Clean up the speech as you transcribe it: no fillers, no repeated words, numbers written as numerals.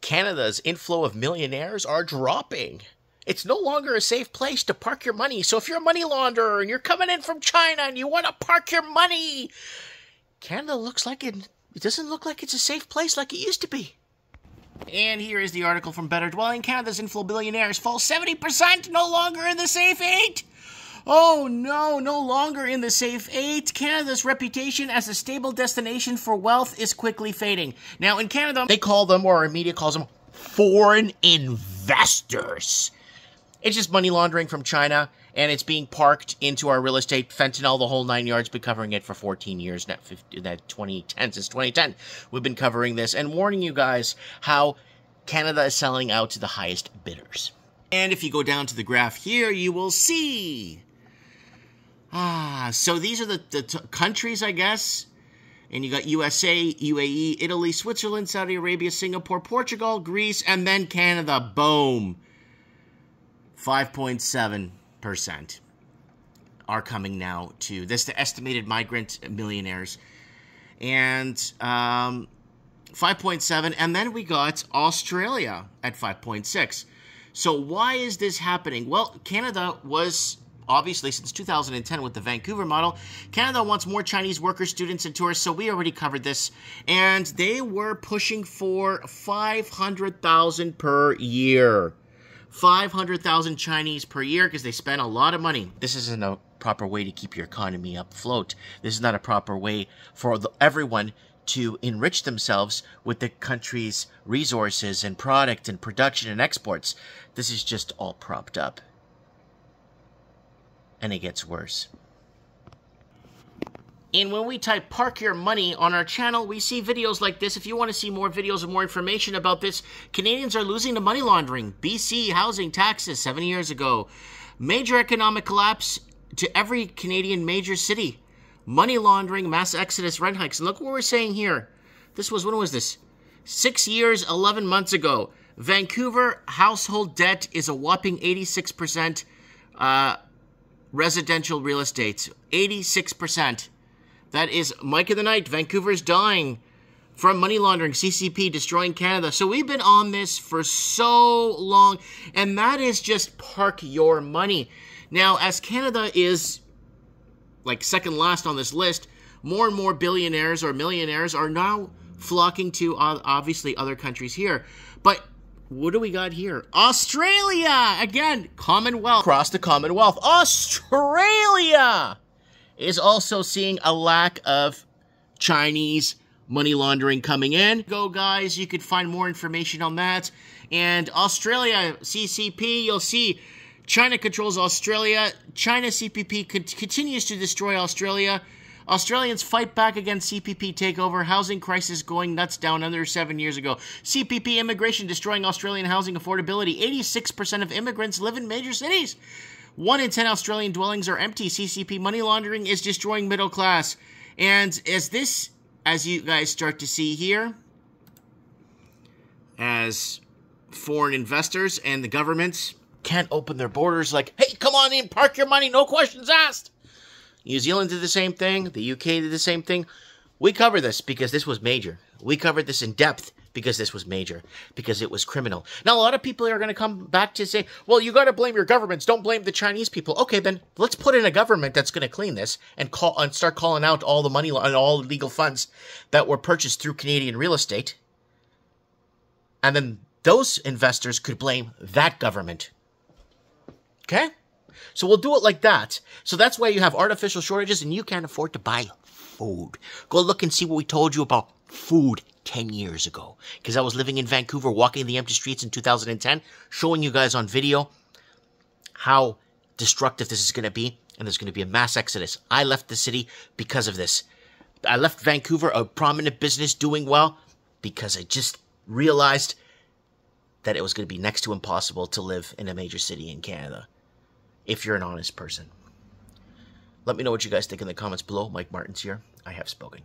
Canada's inflow of millionaires are dropping. It's no longer a safe place to park your money. So if you're a money launderer and you're coming in from China and you want to park your money, Canada looks like it doesn't look like it's a safe place like it used to be. And here is the article from Better Dwelling. Canada's inflow billionaires fall 70%, no longer in the safe 8. Oh no, no longer in the safe 8. Canada's reputation as a stable destination for wealth is quickly fading. Now in Canada, they call them, or our media calls them, foreign investors. It's just money laundering from China, and it's being parked into our real estate, fentanyl, the whole 9 yards. Been covering it for 14 years now, since 2010. We've been covering this and warning you guys how Canada is selling out to the highest bidders. And if you go down to the graph here, you will see. So these are the countries, I guess. And you got USA, UAE, Italy, Switzerland, Saudi Arabia, Singapore, Portugal, Greece, and then Canada. Boom. 5.7% are coming now to this, the estimated migrant millionaires. And 5.7, and then we got Australia at 5.6. So why is this happening? Well, Canada was, obviously, since 2010 with the Vancouver model, Canada wants more Chinese workers, students, and tourists, so we already covered this. And they were pushing for 500,000 per year. 500,000 Chinese per year because they spend a lot of money. This isn't a proper way to keep your economy afloat. This is not a proper way for everyone to enrich themselves with the country's resources and product and production and exports. This is just all propped up. And it gets worse. And when we type park your money on our channel, we see videos like this. If you want to see more videos and more information about this, Canadians are losing to money laundering. BC housing taxes 7 years ago. Major economic collapse to every Canadian major city. Money laundering, mass exodus, rent hikes. And look what we're saying here. This was, when was this? 6 years, 11 months ago. Vancouver household debt is a whopping 86% residential real estate. 86%. That is Mike of the Night. Vancouver's dying from money laundering, CCP destroying Canada. So we've been on this for so long, and that is just park your money. Now, as Canada is like second last on this list, more and more billionaires or millionaires are now flocking to obviously other countries here. But what do we got here? Australia! Again, Commonwealth. Across the Commonwealth. Australia is also seeing a lack of Chinese money laundering coming in. Go, guys. You could find more information on that. And Australia, CCP, you'll see China controls Australia. China CPP continues to destroy Australia. Australians fight back against CPP takeover. Housing crisis going nuts down under 7 years ago. CPP immigration destroying Australian housing affordability. 86% of immigrants live in major cities. 1 in 10 Australian dwellings are empty. CCP money laundering is destroying middle class. And as you guys start to see here, as foreign investors and the governments can't open their borders like, hey, come on in, park your money, no questions asked. New Zealand did the same thing. The UK did the same thing. We covered this because this was major. We covered this in depth because this was major, because it was criminal. Now, a lot of people are going to come back to say, well, you got to blame your governments. Don't blame the Chinese people. Okay, then let's put in a government that's going to clean this and start calling out all the money and all the legal funds that were purchased through Canadian real estate. And then those investors could blame that government. Okay? So we'll do it like that. So that's why you have artificial shortages and you can't afford to buy food. Go look and see what we told you about food 10 years ago. Because I was living in Vancouver, walking the empty streets in 2010, showing you guys on video how destructive this is going to be. And there's going to be a mass exodus. I left the city because of this. I left Vancouver, a prominent business doing well, because I just realized that it was going to be next to impossible to live in a major city in Canada. If you're an honest person. Let me know what you guys think in the comments below. Mike Martins here. I have spoken.